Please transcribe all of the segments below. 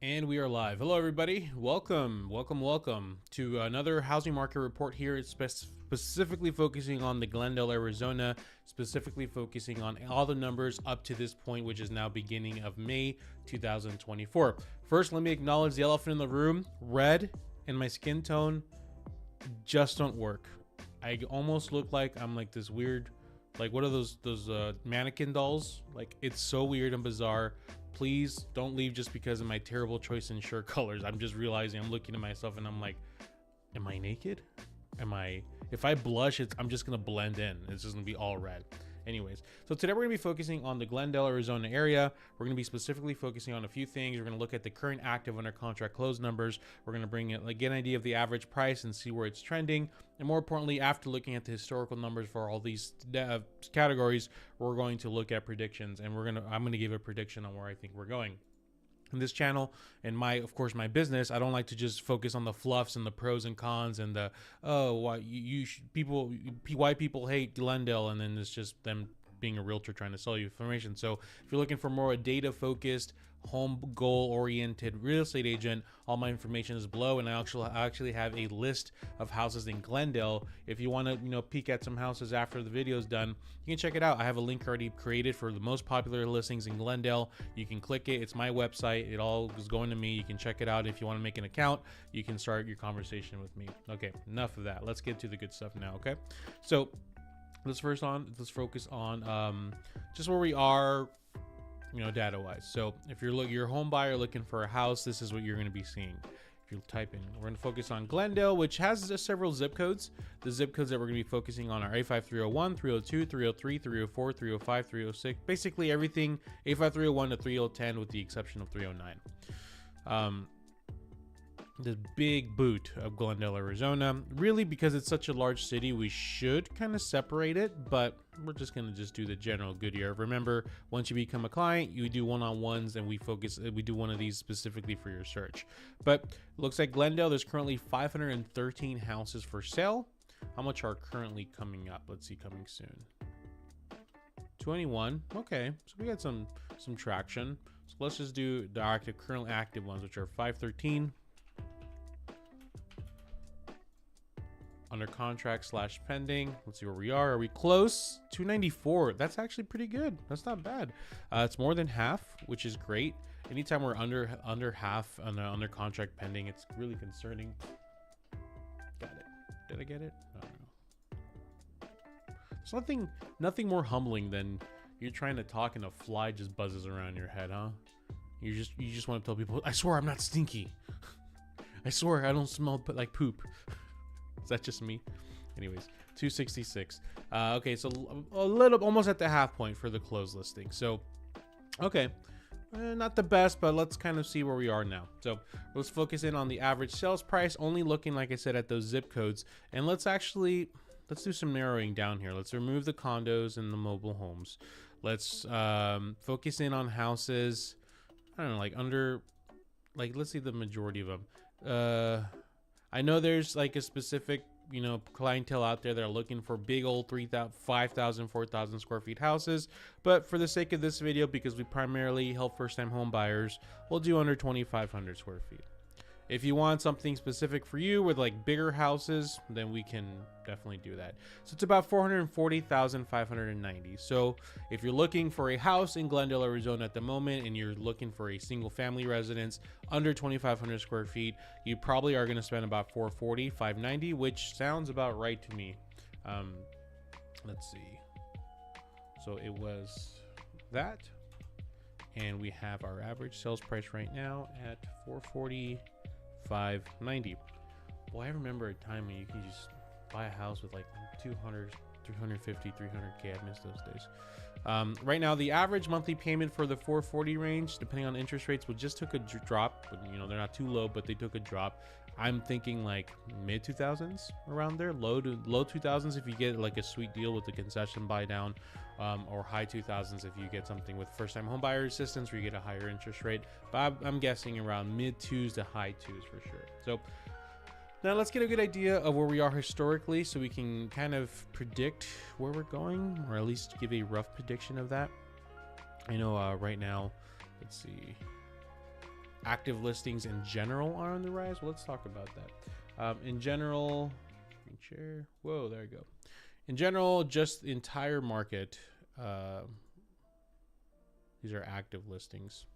And we are live. Hello, everybody. Welcome to another housing market report here. It's specifically focusing on the Glendale, Arizona, specifically focusing on all the numbers up to this point, which is now beginning of May 2024. First, let me acknowledge the elephant in the room. Red and my skin tone just don't work. I almost look like I'm like this weird, like what are those mannequin dolls? Like, it's so weird and bizarre. Please don't leave just because of my terrible choice in shirt colors. I'm just realizing, I'm looking at myself and I'm like, am I naked? If I blush, I'm just gonna blend in. It's just gonna be all red. Anyways, so today we're gonna be focusing on the Glendale, Arizona area. We're gonna be specifically focusing on a few things. We're gonna look at the current active under contract close numbers. We're gonna bring it, like, get an idea of the average price and see where it's trending. And more importantly, after looking at the historical numbers for all these categories, we're going to look at predictions, and I'm gonna give a prediction on where I think we're going. In this channel and of course my business, I don't like to just focus on the fluffs and the pros and cons and the why people hate Glendale, and then it's just them being a realtor trying to sell you information. So if you're looking for more a data focused, home goal oriented real estate agent, all my information is below, and I actually have a list of houses in Glendale. If you want to peek at some houses after the video is done, you can check it out. I have a link already created for the most popular listings in Glendale. You can click it. It's my website. It all is going to me. You can check it out. If you want to make an account, you can start your conversation with me. Okay, enough of that. Let's get to the good stuff now. Okay, so let's focus on just where we are, data wise. So if you're a home buyer looking for a house, this is what you're going to be seeing. If you type in, we're going to focus on Glendale, which has several zip codes. The zip codes that we're going to be focusing on are A5301, 302, 303, 304, 305, 306, basically everything A5301 to 3010 with the exception of 309. The big boot of Glendale, Arizona. Really, because it's such a large city, we should kind of separate it, but we're just going to do the general good here. Remember, once you become a client, you do one-on-ones, and we do one of these specifically for your search. But it looks like Glendale, there's currently 513 houses for sale. How much are currently coming up? Let's see, coming soon. 21. Okay, so we got some traction. So let's just do the currently active ones, which are 513. Under contract / pending. Let's see where we are. Are we close? 294. That's actually pretty good. That's not bad. It's more than half, which is great. Anytime we're under half on under contract pending, it's really concerning. Got it. Did I get it? I don't know. There's nothing more humbling than you're trying to talk and a fly just buzzes around your head, huh? You just want to tell people, I swear I'm not stinky. I swear I don't smell like poop. Is that just me? Anyways, 266. Okay, so almost at the half point for the closed listing. So, okay, not the best, but let's kind of see where we are now. So let's focus in on the average sales price, only looking, like I said, at those zip codes. And let's do some narrowing down here. Let's remove the condos and the mobile homes. Let's focus in on houses, I don't know, let's see the majority of them. I know there's like a specific, clientele out there that are looking for big old 3,000, 5,000, 4,000 square feet houses. But for the sake of this video, because we primarily help first-time home buyers, we'll do under 2,500 square feet. If you want something specific for you with like bigger houses, then we can definitely do that. So it's about 440,590. So if you're looking for a house in Glendale, Arizona at the moment, and you're looking for a single family residence under 2,500 square feet, you probably are going to spend about 440, 590, which sounds about right to me. Let's see. So it was that, and we have our average sales price right now at 440. 590. Well, I remember a time when you can just buy a house with like 200, 350, 300K. I miss those days. Right now, the average monthly payment for the 440 range, depending on interest rates, just took a drop. But, they're not too low, but they took a drop. I'm thinking like mid 2000s around there, low 2000s if you get like a sweet deal with the concession buy down, or high 2000s if you get something with first-time home buyer assistance where you get a higher interest rate. But I'm guessing around mid 2s to high 2s for sure. So now let's get a good idea of where we are historically, so we can kind of predict where we're going, or at least give a rough prediction of that. I know right now, let's see. active listings in general are on the rise. Well, let's talk about that. In general, share. Whoa, there you go. In general, just the entire market. These are active listings.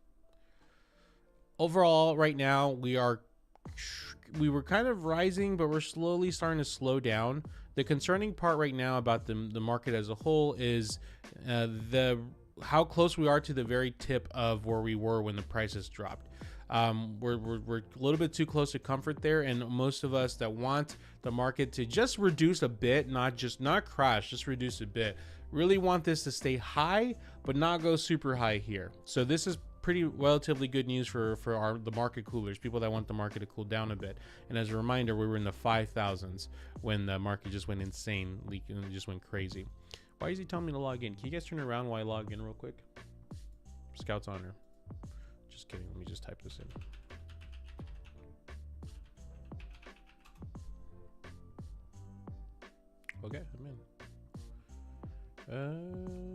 Overall, right now we were kind of rising, but we're slowly starting to slow down. The concerning part right now about the market as a whole is how close we are to the very tip of where we were when the prices dropped. We're a little bit too close to comfort there, and most of us that want the market to just reduce a bit, not crash, just reduce a bit, really want this to stay high but not go super high here. So this is pretty relatively good news for the market coolers, people that want the market to cool down a bit. And as a reminder, we were in the 5,000s when the market just went insane, and it just went crazy. Why is he telling me to log in? Can you guys turn around while I log in real quick? Scout's honor. Just kidding. Let me just type this in. Okay, I'm in.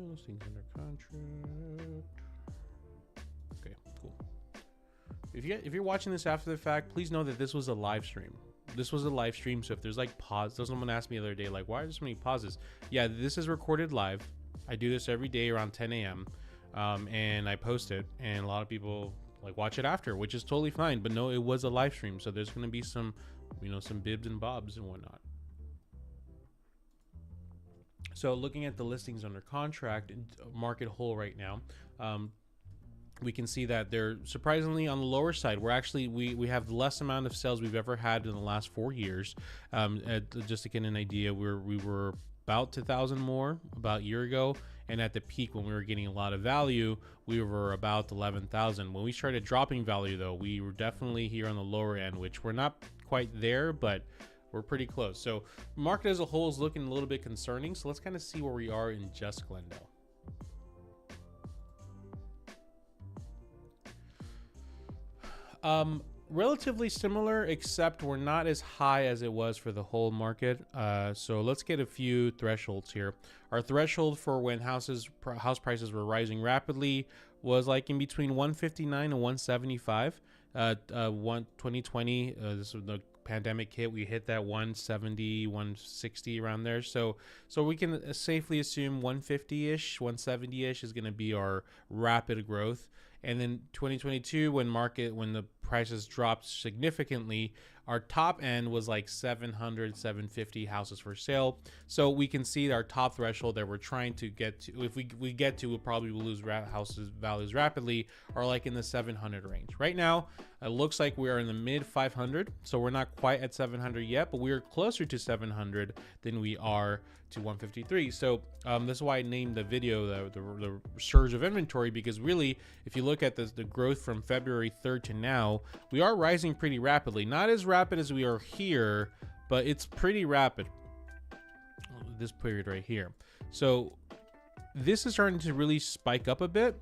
Listings under contract. Okay, cool. If you're watching this after the fact, please know that this was a live stream. This was a live stream, so if there's like pause, someone asked me the other day, like, why are there so many pauses? Yeah, this is recorded live. I do this every day around 10 a.m. And I post it, and a lot of people like watch it after, which is totally fine. But no, it was a live stream, so there's going to be some, some bibs and bobs and whatnot. So looking at the listings under contract, market whole right now, we can see that they're surprisingly on the lower side. We're actually, we have the less amount of sales we've ever had in the last 4 years. Just to get an idea, we were about 2,000 more about a year ago. And at the peak, when we were getting a lot of value, we were about 11,000. When we started dropping value, though, we were definitely here on the lower end, which we're not quite there, but we're pretty close. So market as a whole is looking a little bit concerning. So let's kind of see where we are in just Glendale. Relatively similar, except we're not as high as it was for the whole market. So let's get a few thresholds here. Our threshold for when house prices were rising rapidly was like in between 159 and 175. 2020, this was the pandemic hit, we hit that 170, 160 around there. So we can safely assume 150-ish, 170-ish is going to be our rapid growth. And then 2022, when the prices dropped significantly, our top end was like 700, 750 houses for sale. So we can see our top threshold that we're trying to get to. If we get to, we'll probably lose houses values rapidly, are like in the 700 range. Right now, it looks like we are in the mid 500. So we're not quite at 700 yet, but we are closer to 700 than we are to 153. So this is why I named the video the surge of inventory, because really, if you look at the growth from February 3rd to now, we are rising pretty rapidly. Not as rapid as we are here, but it's pretty rapid, this period right here. So this is starting to really spike up a bit.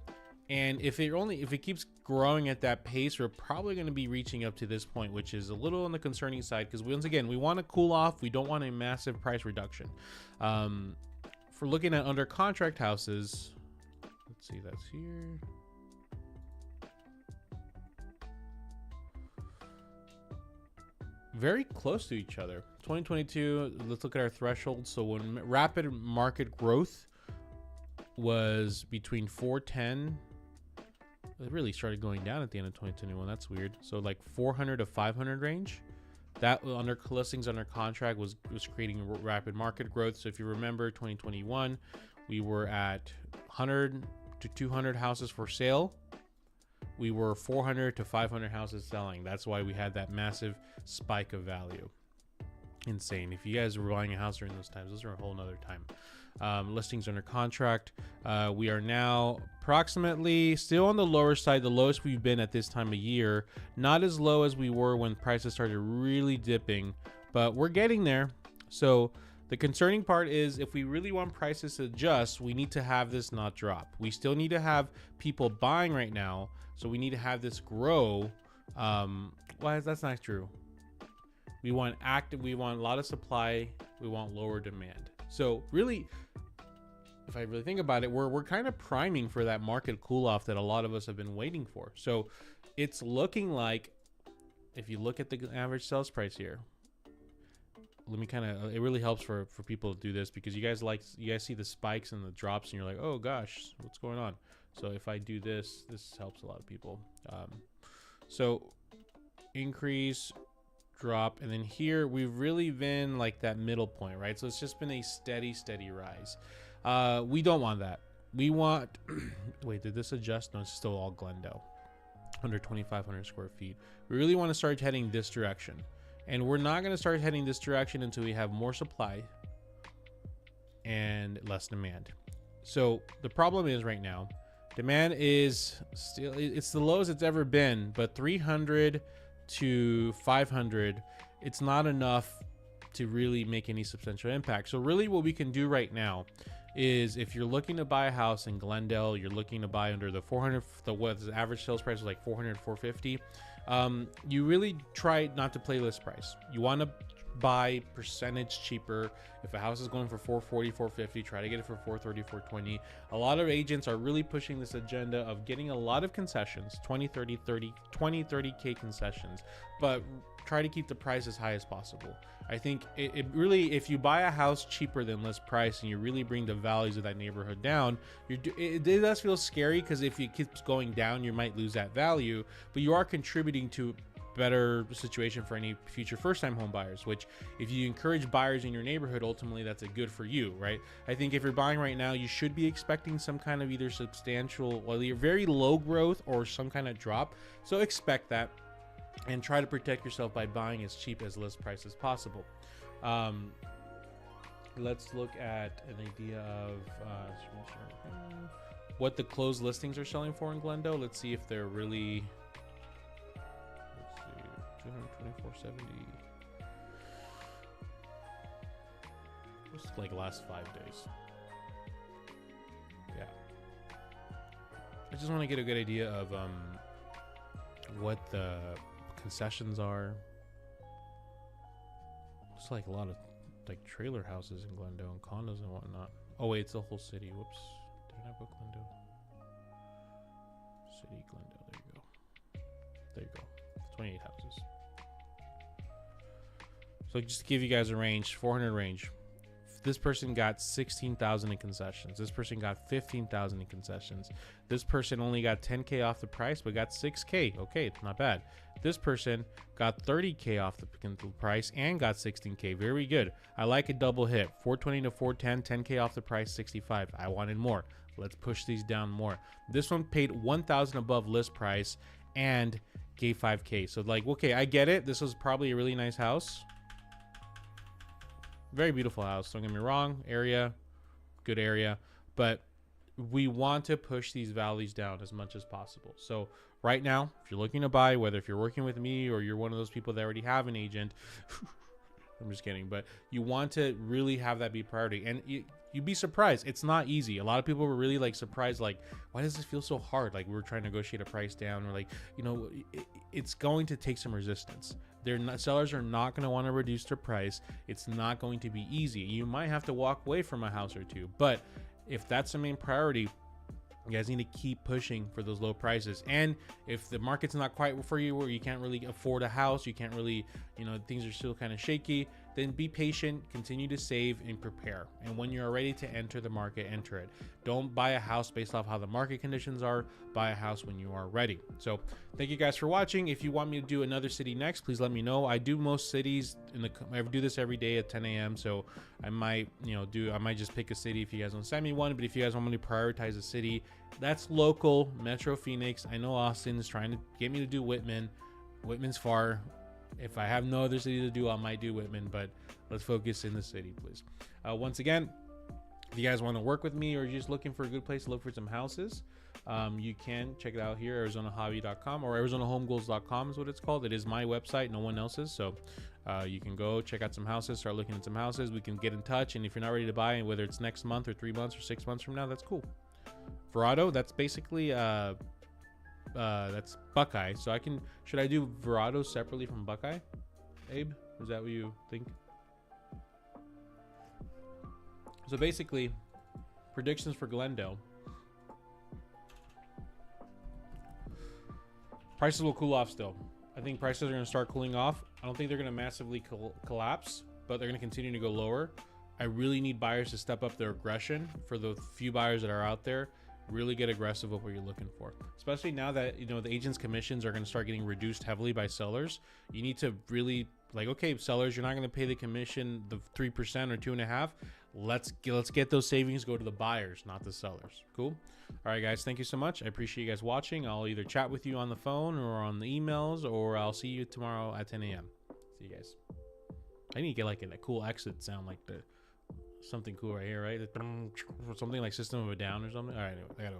And if it keeps growing at that pace, we're probably going to be reaching up to this point, which is a little on the concerning side, because once again, we want to cool off. We don't want a massive price reduction. For looking at under contract houses, let's see, that's here. Very close to each other. 2022, let's look at our threshold. So when rapid market growth was between 410, it really started going down at the end of 2021. That's weird. So like 400 to 500 range, that under listings under contract was creating rapid market growth. So if you remember 2021, we were at 100 to 200 houses for sale. We were 400 to 500 houses selling. That's why we had that massive spike of value. Insane. If you guys were buying a house during those times, those are a whole nother time. Listings under contract, we are now approximately still on the lower side, the lowest we've been at this time of year. Not as low as we were when prices started really dipping, but we're getting there. So the concerning part is, if we really want prices to adjust, we need to have this not drop. We still need to have people buying right now, so we need to have this grow. Well, that's not true. We want a lot of supply, we want lower demand. So really, if I really think about it, we're kind of priming for that market cool off that a lot of us have been waiting for. So it's looking like, if you look at the average sales price here, let me kind of, it really helps for people to do this, because you guys see the spikes and the drops and you're like, oh gosh, what's going on? So if I do this helps a lot of people. So increase, drop, and then here we've really been like that middle point, right? So it's just been a steady rise. We don't want that. We want wait, did this adjust? No, it's still all Glendale, under 2,500 square feet. We really want to start heading this direction, and we're not going to start heading this direction until we have more supply and less demand. So the problem is right now, demand is still, it's the lowest it's ever been, but 300 to 500, it's not enough to really make any substantial impact. So really what we can do right now is, if you're looking to buy a house in Glendale, you're looking to buy under the 400, what the average sales price was like 400, 450. You really try not to play list price. You want to buy percentage cheaper. If a house is going for 440, 450, try to get it for 430, 420. A lot of agents are really pushing this agenda of getting a lot of concessions, 20, 30K concessions, but try to keep the price as high as possible. I think it really, if you buy a house cheaper than list price and you really bring the values of that neighborhood down, it does feel scary, because if it keeps going down, you might lose that value, but you are contributing to better situation for any future first-time home buyers, which if you encourage buyers in your neighborhood, ultimately that's a good for you, right? I think if you're buying right now, you should be expecting some kind of either substantial, or either very low growth or some kind of drop. So expect that and try to protect yourself by buying as cheap as list price as possible. Let's look at an idea of what the closed listings are selling for in Glendale. Let's see if they're really, 224.70. It's like last 5 days. Yeah. I just want to get a good idea of what the concessions are. It's like a lot of like trailer houses in Glendale and condos and whatnot. Oh wait, it's the whole city. Whoops. Didn't I book Glendale? City Glendale. There you go. There you go. 28 houses. So just to give you guys a range, 400 range. This person got 16,000 in concessions. This person got 15,000 in concessions. This person only got 10K off the price, but got 6K. Okay, it's not bad. This person got 30K off the price and got 16K. Very good. I like a double hit. 420 to 410, 10K off the price, 65. I wanted more. Let's push these down more. This one paid 1,000 above list price and gave 5K. So like, okay, I get it. This was probably a really nice house. Very beautiful house, don't get me wrong. Area, good area, but we want to push these values down as much as possible. So right now, if you're looking to buy, whether if you're working with me or you're one of those people that already have an agent, I'm just kidding, but you want to really have that be priority. And you'd be surprised, it's not easy. A lot of people were really like surprised, like, why does this feel so hard? Like we were trying to negotiate a price down, or like, you know, it's going to take some resistance. Sellers are not going to want to reduce their price. It's not going to be easy. You might have to walk away from a house or two, but if that's the main priority, you guys need to keep pushing for those low prices. And if the market's not quite for you, where you can't really afford a house, you can't really, you know, things are still kind of shaky, then be patient, continue to save and prepare. And when you're ready to enter the market, enter it. Don't buy a house based off how the market conditions are. Buy a house when you are ready. So thank you guys for watching. If you want me to do another city next, please let me know. I do most cities I do this every day at 10 a.m. So I might, you know, I might just pick a city if you guys don't send me one. But if you guys want me to prioritize a city that's local, Metro Phoenix. I know Austin is trying to get me to do Whitman. Whitman's far. If I have no other city to do, I might do Whitman, but let's focus in the city, please. Once again, if you guys want to work with me or you're just looking for a good place to look for some houses, you can check it out here, ArizonaJavy.com, or ArizonaHomeGoals.com is what it's called. It is my website, no one else's. So you can go check out some houses, start looking at some houses. We can get in touch, and if you're not ready to buy, whether it's next month or 3 months or 6 months from now, that's cool. Verado, that's basically that's Buckeye. So should I do Verado separately from Buckeye, Abe? Is that what you think? So basically, Predictions for Glendale. Prices will cool off still. I think prices are going to start cooling off. I don't think they're going to massively collapse, but they're going to continue to go lower. I really need buyers to step up their aggression. For the few buyers that are out there, really get aggressive with what you're looking for, especially now that, you know, the agents' commissions are going to start getting reduced heavily by sellers. You need to really, like, okay, sellers, you're not going to pay the commission, the 3% or 2.5%. Let's get those savings go to the buyers, not the sellers. Cool. All right, guys, thank you so much. I appreciate you guys watching. I'll either chat with you on the phone or on the emails, or I'll see you tomorrow at 10 a.m. See you guys. I need to get like a cool exit sound, like the something cool right here, right? Something like System of a Down or something. All right, anyway, I gotta go.